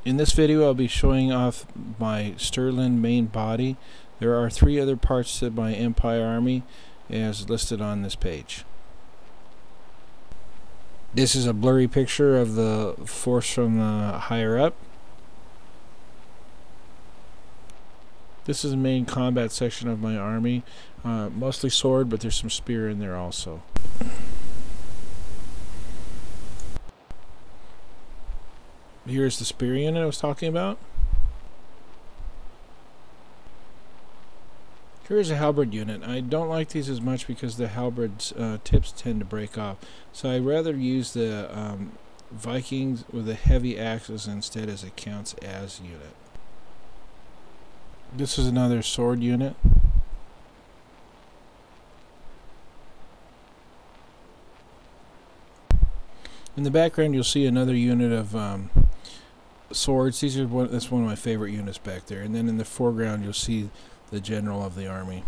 In this video I'll be showing off my Stirland main body. There are 3 other parts to my Empire Army as listed on this page. This is a blurry picture of the force from the higher up. This is the main combat section of my army. Mostly sword, but there's some spear in there also. Here's the spear unit I was talking about. Here's a halberd unit. I don't like these as much because the halberd's tips tend to break off. So I'd rather use the Vikings with the heavy axes instead, as it counts as unit. This is another sword unit. In the background you'll see another unit of swords. That's one of my favorite units back there. And then in the foreground you'll see the general of the army.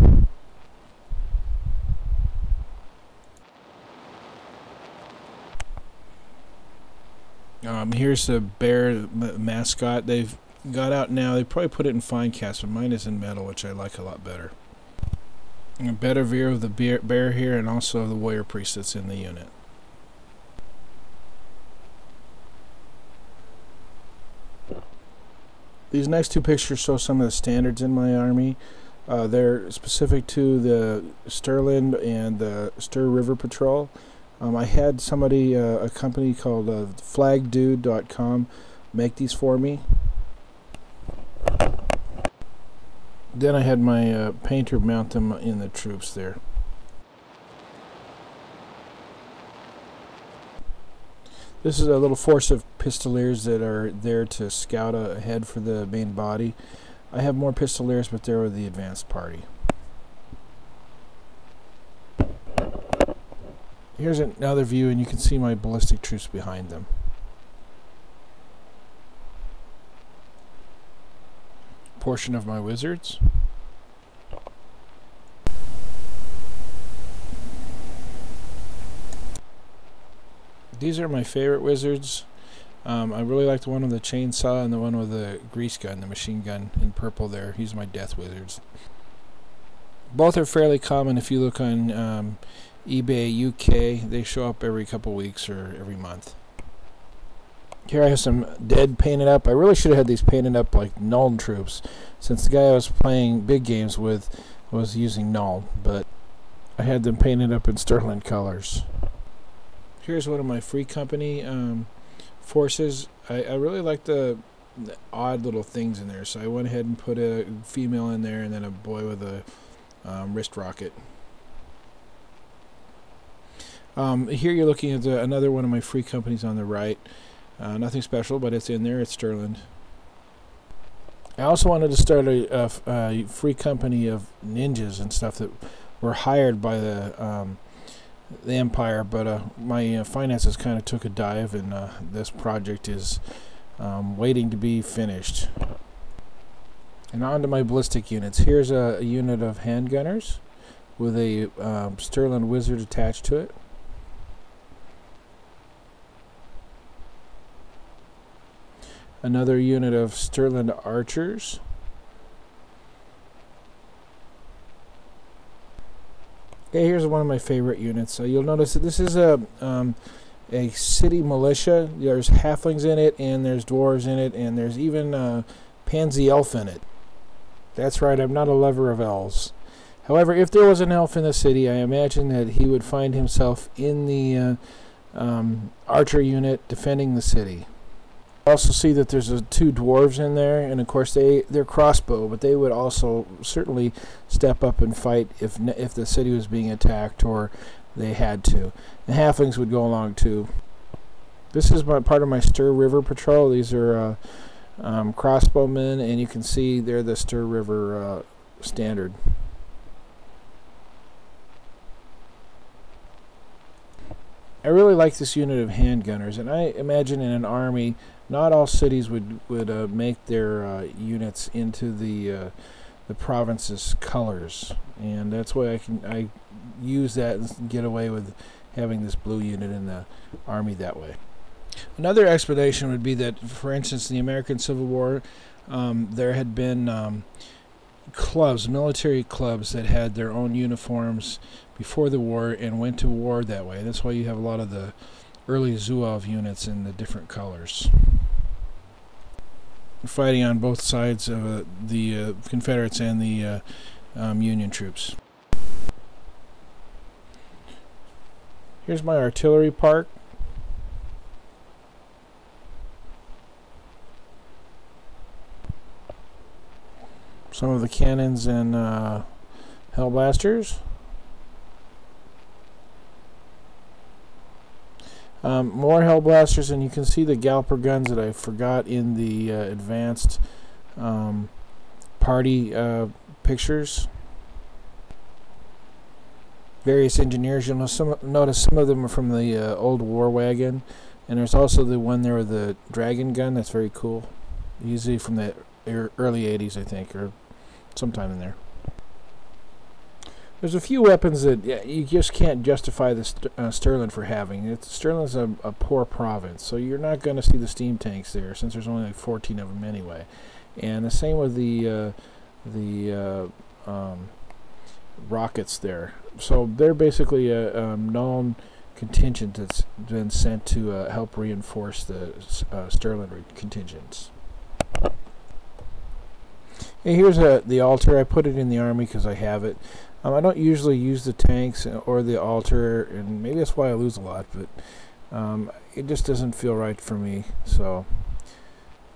Here's the bear mascot. They've got out now. They probably put it in fine cast, but mine is in metal, which I like a lot better. A better view of the bear here, and also the warrior priest that's in the unit. These next 2 pictures show some of the standards in my army. They're specific to the Stirland and the Stir River Patrol. I had somebody, a company called flagdude.com, make these for me. Then I had my painter mount them in the troops there. This is a little force of pistoliers that are there to scout ahead for the main body. I have more pistoliers, but they're with the advanced party. Here's another view, and you can see my ballistic troops behind them. Portion of my wizards. These are my favorite wizards. I really like the one with the chainsaw and the one with the grease gun, the machine gun in purple there. He's my death wizards. Both are fairly common if you look on eBay UK. They show up every couple weeks or every month. Here I have some dead painted up. I really should have had these painted up like Null troops, since the guy I was playing big games with was using Null, but I had them painted up in Stirland colors. Here's one of my free company forces. I really like the odd little things in there, so I went ahead and put a female in there and then a boy with a wrist rocket. Here you're looking at another one of my free companies on the right. Nothing special, but it's in there. It's Stirland. I also wanted to start a free company of ninjas and stuff that were hired by the Empire, but my finances kind of took a dive, and this project is waiting to be finished. And on to my ballistic units. Here's a unit of handgunners with a Stirland wizard attached to it. Another unit of Stirland archers. Okay, here's one of my favorite units. You'll notice that this is a city militia. There's halflings in it, and there's dwarves in it, and there's even a pansy elf in it. That's right, I'm not a lover of elves. However, if there was an elf in the city, I imagine that he would find himself in the archer unit defending the city. I also see that there's 2 dwarves in there, and of course they're crossbow, but they would also certainly step up and fight if the city was being attacked or they had to. The halflings would go along too. This is part of my Stir River Patrol. These are crossbowmen, and you can see they're the Stir River standard. I really like this unit of handgunners, and I imagine in an army not all cities would make their units into the province's colors, and that's why I use that and get away with having this blue unit in the army that way. Another explanation would be that, for instance, in the American Civil War, there had been clubs, military clubs, that had their own uniforms before the war and went to war that way. That's why you have a lot of the early Zouave units in the different colors, fighting on both sides of the Confederates and the Union troops. Here's my artillery park. Some of the cannons and hellblasters. More hellblasters, and you can see the Galloper guns that I forgot in the advanced party pictures. Various engineers. You'll notice some of them are from the old war wagon, and there's also the one there with the dragon gun. That's very cool. Usually from the early 80s, I think, or sometime in there. There's a few weapons that you just can't justify the Stirland for having. Stirland's a poor province, so you're not going to see the steam tanks there, since there's only like 14 of them anyway. And the same with the rockets there. So they're basically a known contingent that's been sent to help reinforce the Stirland contingents. And here's the altar. I put it in the army because I have it. I don't usually use the tanks or the altar, and maybe that's why I lose a lot, but it just doesn't feel right for me. So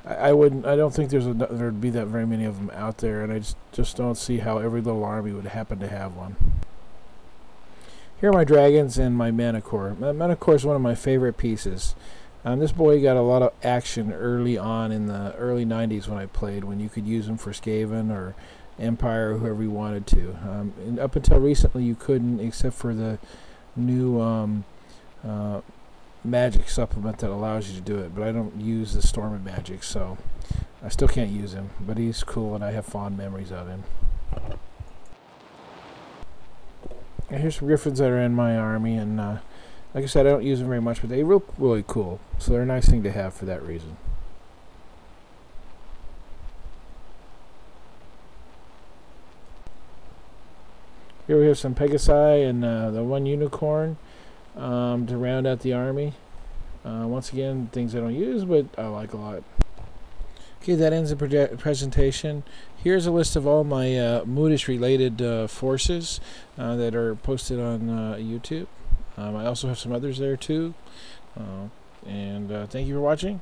I don't think there'd be that very many of them out there, and I just don't see how every little army would happen to have one. Here are my dragons and my Manicore. Manicore is one of my favorite pieces. This boy got a lot of action early on in the early 90s when I played, when you could use him for Skaven or Empire or whoever you wanted to. And up until recently you couldn't, except for the new magic supplement that allows you to do it. But I don't use the Storm of Magic, so I still can't use him. But he's cool, and I have fond memories of him. And here's some Griffins that are in my army, and like I said, I don't use them very much, but they look really cool, so they're a nice thing to have for that reason. Here we have some Pegasi and the one unicorn to round out the army. Once again, things I don't use, but I like a lot. Okay, that ends the presentation. Here's a list of all my Moodish-related forces that are posted on YouTube. I also have some others there too. And thank you for watching.